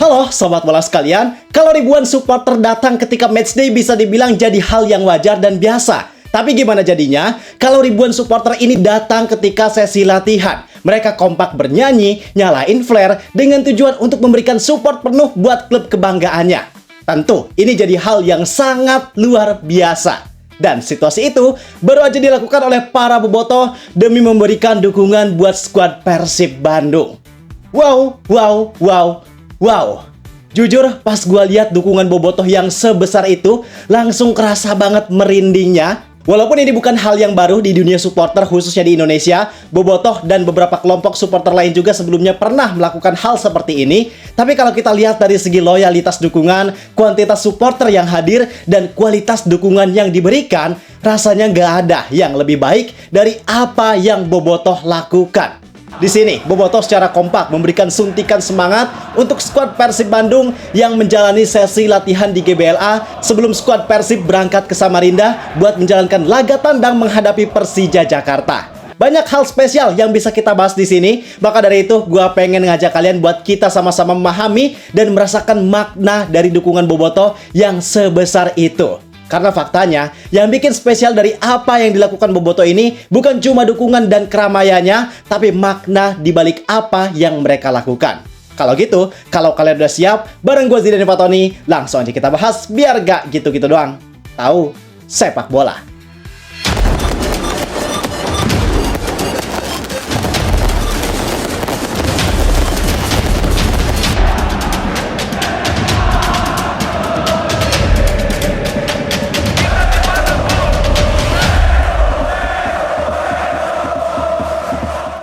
Halo Sobat Bola sekalian, kalau ribuan supporter datang ketika matchday bisa dibilang jadi hal yang wajar dan biasa. Tapi gimana jadinya kalau ribuan supporter ini datang ketika sesi latihan? Mereka kompak bernyanyi, nyalain flare dengan tujuan untuk memberikan support penuh buat klub kebanggaannya. Tentu, ini jadi hal yang sangat luar biasa. Dan situasi itu baru aja dilakukan oleh para bobotoh demi memberikan dukungan buat skuad Persib Bandung. Wow. Jujur, pas gue lihat dukungan bobotoh yang sebesar itu, langsung kerasa banget merindingnya. Walaupun ini bukan hal yang baru di dunia supporter khususnya di Indonesia, bobotoh dan beberapa kelompok supporter lain juga sebelumnya pernah melakukan hal seperti ini. Tapi kalau kita lihat dari segi loyalitas dukungan, kuantitas supporter yang hadir, dan kualitas dukungan yang diberikan, rasanya nggak ada yang lebih baik dari apa yang bobotoh lakukan. Di sini, bobotoh secara kompak memberikan suntikan semangat untuk skuad Persib Bandung yang menjalani sesi latihan di GBLA sebelum skuad Persib berangkat ke Samarinda buat menjalankan laga tandang menghadapi Persija Jakarta. Banyak hal spesial yang bisa kita bahas di sini, maka dari itu gue pengen ngajak kalian buat kita sama-sama memahami dan merasakan makna dari dukungan bobotoh yang sebesar itu. Karena faktanya, yang bikin spesial dari apa yang dilakukan bobotoh ini bukan cuma dukungan dan keramaiannya, tapi makna dibalik apa yang mereka lakukan. Kalau gitu, kalau kalian udah siap, bareng gue Zidane Fatoni, langsung aja kita bahas biar gak gitu-gitu doang. Tahu sepak bola.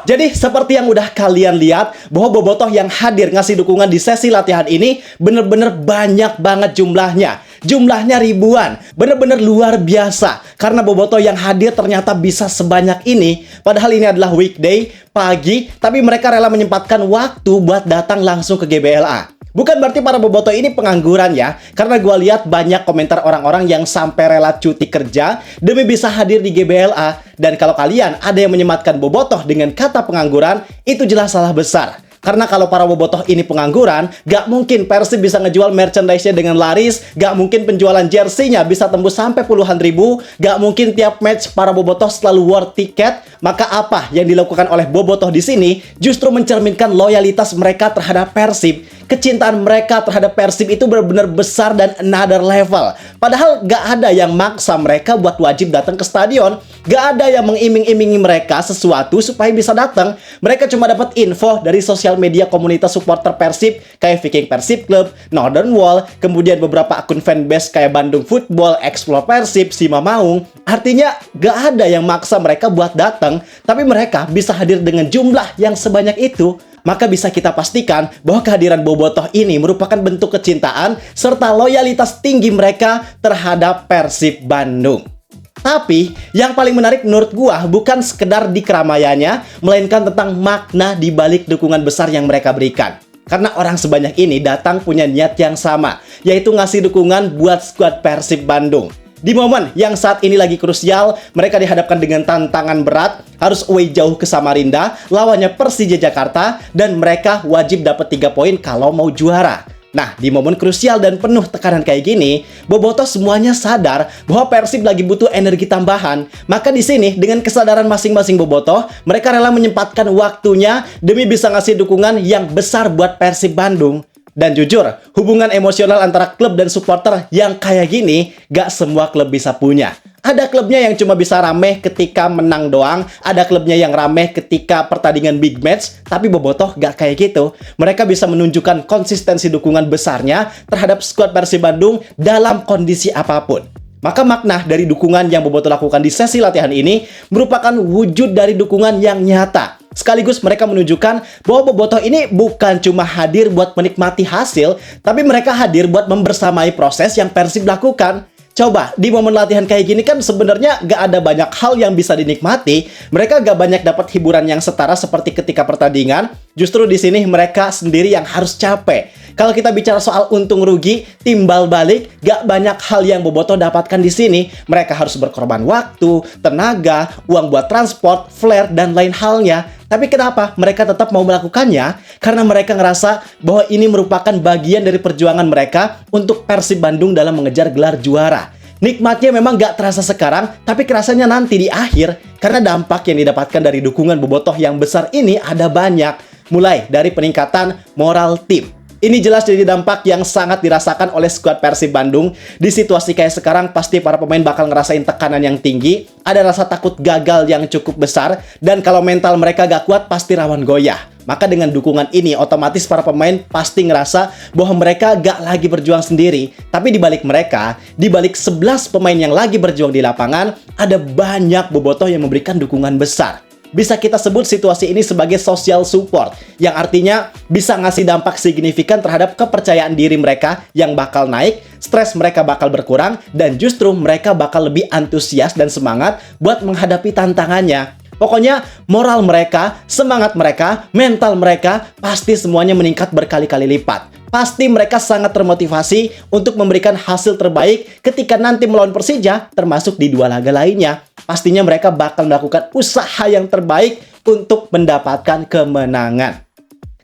Jadi seperti yang udah kalian lihat, bahwa bobotoh yang hadir ngasih dukungan di sesi latihan ini bener-bener banyak banget jumlahnya. Jumlahnya ribuan, bener-bener luar biasa. Karena bobotoh yang hadir ternyata bisa sebanyak ini. Padahal ini adalah weekday, pagi, tapi mereka rela menyempatkan waktu buat datang langsung ke GBLA. Bukan berarti para bobotoh ini pengangguran ya, karena gue lihat banyak komentar orang-orang yang sampai rela cuti kerja demi bisa hadir di GBLA. Dan kalau kalian ada yang menyematkan bobotoh dengan kata pengangguran, itu jelas salah besar. Karena kalau para bobotoh ini pengangguran, gak mungkin Persib bisa ngejual merchandise-nya dengan laris, gak mungkin penjualan jersey-nya bisa tembus sampai puluhan ribu, gak mungkin tiap match para bobotoh selalu war tiket. Maka apa yang dilakukan oleh bobotoh di sini justru mencerminkan loyalitas mereka terhadap Persib. Kecintaan mereka terhadap Persib itu benar-benar besar dan another level. Padahal gak ada yang maksa mereka buat wajib datang ke stadion. Gak ada yang mengiming-imingi mereka sesuatu supaya bisa datang. Mereka cuma dapat info dari sosial media komunitas supporter Persib kayak Viking Persib Club, Northern Wall, kemudian beberapa akun fanbase kayak Bandung Football, Explore Persib, Sima Maung. Artinya gak ada yang maksa mereka buat datang, tapi mereka bisa hadir dengan jumlah yang sebanyak itu. Maka bisa kita pastikan bahwa kehadiran bobotoh ini merupakan bentuk kecintaan serta loyalitas tinggi mereka terhadap Persib Bandung. Tapi, yang paling menarik menurut gua bukan sekedar di keramaiannya, melainkan tentang makna di balik dukungan besar yang mereka berikan. Karena orang sebanyak ini datang punya niat yang sama, yaitu ngasih dukungan buat skuad Persib Bandung. Di momen yang saat ini lagi krusial, mereka dihadapkan dengan tantangan berat, harus away jauh ke Samarinda, lawannya Persija Jakarta, dan mereka wajib dapat 3 poin kalau mau juara. Nah, di momen krusial dan penuh tekanan kayak gini, bobotoh semuanya sadar bahwa Persib lagi butuh energi tambahan. Maka di sini, dengan kesadaran masing-masing bobotoh, mereka rela menyempatkan waktunya demi bisa ngasih dukungan yang besar buat Persib Bandung. Dan jujur, hubungan emosional antara klub dan supporter yang kayak gini, gak semua klub bisa punya. Ada klubnya yang cuma bisa rame ketika menang doang, ada klubnya yang rame ketika pertandingan big match, tapi bobotoh gak kayak gitu. Mereka bisa menunjukkan konsistensi dukungan besarnya terhadap skuad Persib Bandung dalam kondisi apapun. Maka makna dari dukungan yang bobotoh lakukan di sesi latihan ini merupakan wujud dari dukungan yang nyata. Sekaligus mereka menunjukkan bahwa bobotoh ini bukan cuma hadir buat menikmati hasil, tapi mereka hadir buat membersamai proses yang Persib lakukan. Coba, di momen latihan kayak gini kan sebenarnya gak ada banyak hal yang bisa dinikmati. Mereka gak banyak dapat hiburan yang setara seperti ketika pertandingan. Justru di sini mereka sendiri yang harus capek, Kalau kita bicara soal untung rugi, timbal balik, gak banyak hal yang Bobotoh dapatkan di sini. Mereka harus berkorban waktu, tenaga, uang buat transport, flare, dan lain halnya. Tapi kenapa mereka tetap mau melakukannya? Karena mereka ngerasa bahwa ini merupakan bagian dari perjuangan mereka untuk Persib Bandung dalam mengejar gelar juara. Nikmatnya memang gak terasa sekarang, tapi kerasanya nanti di akhir. Karena dampak yang didapatkan dari dukungan Bobotoh yang besar ini ada banyak. Mulai dari peningkatan moral tim. Ini jelas jadi dampak yang sangat dirasakan oleh skuad Persib Bandung. Di situasi kayak sekarang, pasti para pemain bakal ngerasain tekanan yang tinggi. Ada rasa takut gagal yang cukup besar. Dan kalau mental mereka gak kuat, pasti rawan goyah. Maka dengan dukungan ini, otomatis para pemain pasti ngerasa bahwa mereka gak lagi berjuang sendiri. Tapi di balik mereka, di balik 11 pemain yang lagi berjuang di lapangan, ada banyak Bobotoh yang memberikan dukungan besar. Bisa kita sebut situasi ini sebagai social support, yang artinya bisa ngasih dampak signifikan terhadap kepercayaan diri mereka yang bakal naik, stres mereka bakal berkurang, dan justru mereka bakal lebih antusias dan semangat buat menghadapi tantangannya. Pokoknya moral mereka, semangat mereka, mental mereka pasti semuanya meningkat berkali-kali lipat. Pasti mereka sangat termotivasi untuk memberikan hasil terbaik ketika nanti melawan Persija, termasuk di 2 laga lainnya. Pastinya mereka bakal melakukan usaha yang terbaik untuk mendapatkan kemenangan.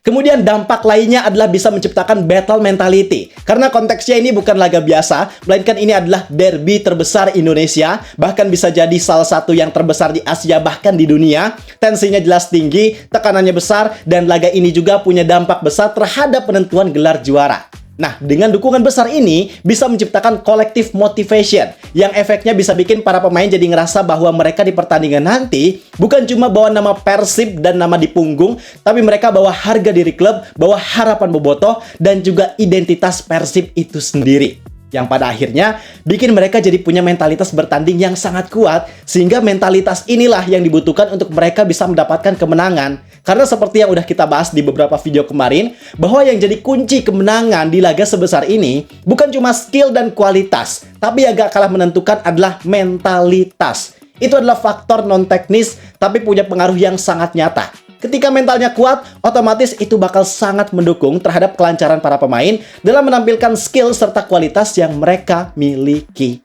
Kemudian dampak lainnya adalah bisa menciptakan battle mentality. Karena konteksnya ini bukan laga biasa, melainkan ini adalah derby terbesar Indonesia, bahkan bisa jadi salah satu yang terbesar di Asia, bahkan di dunia. Tensinya jelas tinggi, tekanannya besar, dan laga ini juga punya dampak besar terhadap penentuan gelar juara. Nah, dengan dukungan besar ini bisa menciptakan collective motivation yang efeknya bisa bikin para pemain jadi ngerasa bahwa mereka di pertandingan nanti bukan cuma bawa nama Persib dan nama di punggung, tapi mereka bawa harga diri klub, bawa harapan Bobotoh, dan juga identitas Persib itu sendiri. Yang pada akhirnya bikin mereka jadi punya mentalitas bertanding yang sangat kuat, sehingga mentalitas inilah yang dibutuhkan untuk mereka bisa mendapatkan kemenangan. Karena seperti yang udah kita bahas di beberapa video kemarin, bahwa yang jadi kunci kemenangan di laga sebesar ini bukan cuma skill dan kualitas, tapi yang gak kalah menentukan adalah mentalitas. Itu adalah faktor non-teknis, tapi punya pengaruh yang sangat nyata. Ketika mentalnya kuat, otomatis itu bakal sangat mendukung terhadap kelancaran para pemain dalam menampilkan skill serta kualitas yang mereka miliki.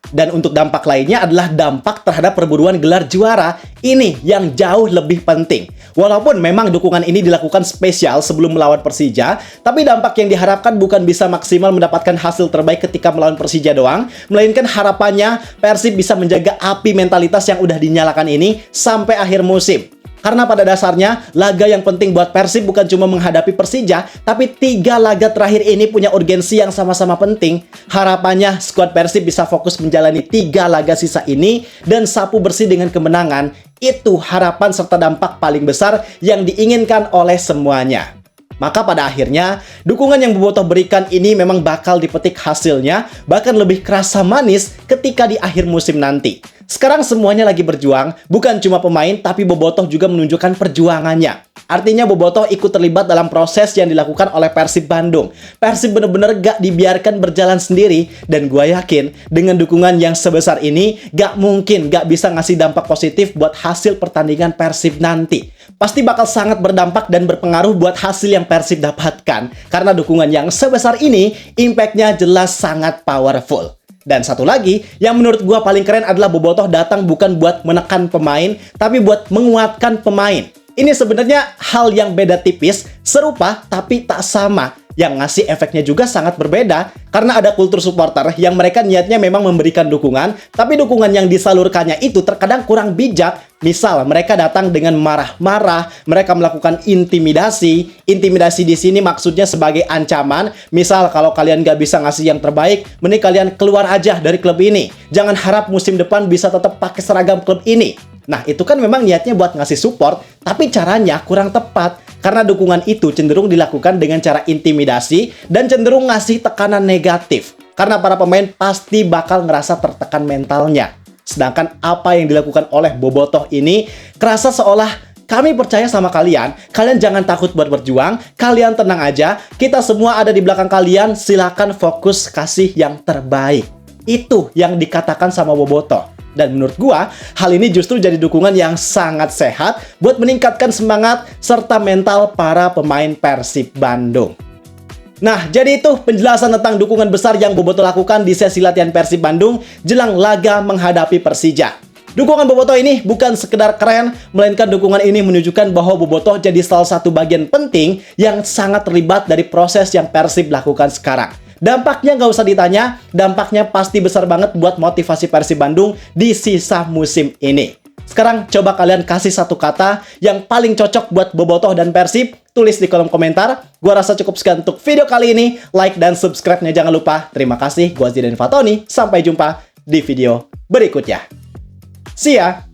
Dan untuk dampak lainnya adalah dampak terhadap perburuan gelar juara. Ini yang jauh lebih penting. Walaupun memang dukungan ini dilakukan spesial sebelum melawan Persija, tapi dampak yang diharapkan bukan bisa maksimal mendapatkan hasil terbaik ketika melawan Persija doang, melainkan harapannya Persib bisa menjaga api mentalitas yang udah dinyalakan ini sampai akhir musim. Karena pada dasarnya, laga yang penting buat Persib bukan cuma menghadapi Persija, tapi 3 laga terakhir ini punya urgensi yang sama-sama penting. Harapannya, skuad Persib bisa fokus menjalani 3 laga sisa ini dan sapu bersih dengan kemenangan. Itu harapan serta dampak paling besar yang diinginkan oleh semuanya. Maka pada akhirnya, dukungan yang Bobotoh berikan ini memang bakal dipetik hasilnya, bahkan lebih kerasa manis ketika di akhir musim nanti. Sekarang semuanya lagi berjuang, bukan cuma pemain, tapi Bobotoh juga menunjukkan perjuangannya. Artinya Bobotoh ikut terlibat dalam proses yang dilakukan oleh Persib Bandung. Persib bener-bener gak dibiarkan berjalan sendiri, dan gue yakin dengan dukungan yang sebesar ini, gak mungkin gak bisa ngasih dampak positif buat hasil pertandingan Persib nanti. Pasti bakal sangat berdampak dan berpengaruh buat hasil yang Persib dapatkan. Karena dukungan yang sebesar ini, impact-nya jelas sangat powerful. Dan satu lagi, yang menurut gua paling keren adalah Bobotoh datang bukan buat menekan pemain, tapi buat menguatkan pemain. Ini sebenarnya hal yang beda tipis, serupa tapi tak sama. Yang ngasih efeknya juga sangat berbeda, karena ada kultur supporter yang mereka niatnya memang memberikan dukungan, tapi dukungan yang disalurkannya itu terkadang kurang bijak. Misal, mereka datang dengan marah-marah, mereka melakukan intimidasi. Intimidasi di sini maksudnya sebagai ancaman. Misal, kalau kalian gak bisa ngasih yang terbaik, mending kalian keluar aja dari klub ini. Jangan harap musim depan bisa tetap pakai seragam klub ini. Nah, itu kan memang niatnya buat ngasih support, tapi caranya kurang tepat. Karena dukungan itu cenderung dilakukan dengan cara intimidasi dan cenderung ngasih tekanan negatif. Karena para pemain pasti bakal ngerasa tertekan mentalnya. Sedangkan apa yang dilakukan oleh Bobotoh ini kerasa seolah kami percaya sama kalian, kalian jangan takut buat berjuang, kalian tenang aja, kita semua ada di belakang kalian, silakan fokus kasih yang terbaik. Itu yang dikatakan sama Bobotoh. Dan menurut gua, hal ini justru jadi dukungan yang sangat sehat buat meningkatkan semangat serta mental para pemain Persib Bandung. Nah, jadi itu penjelasan tentang dukungan besar yang Bobotoh lakukan di sesi latihan Persib Bandung jelang laga menghadapi Persija. Dukungan Bobotoh ini bukan sekedar keren, melainkan dukungan ini menunjukkan bahwa Bobotoh jadi salah satu bagian penting yang sangat terlibat dari proses yang Persib lakukan sekarang. Dampaknya nggak usah ditanya, dampaknya pasti besar banget buat motivasi Persib Bandung di sisa musim ini. Sekarang coba kalian kasih satu kata yang paling cocok buat Bobotoh dan Persib, tulis di kolom komentar. Gua rasa cukup sekian untuk video kali ini. Like dan subscribe-nya jangan lupa. Terima kasih, gua Zidan Fatoni. Sampai jumpa di video berikutnya. See ya!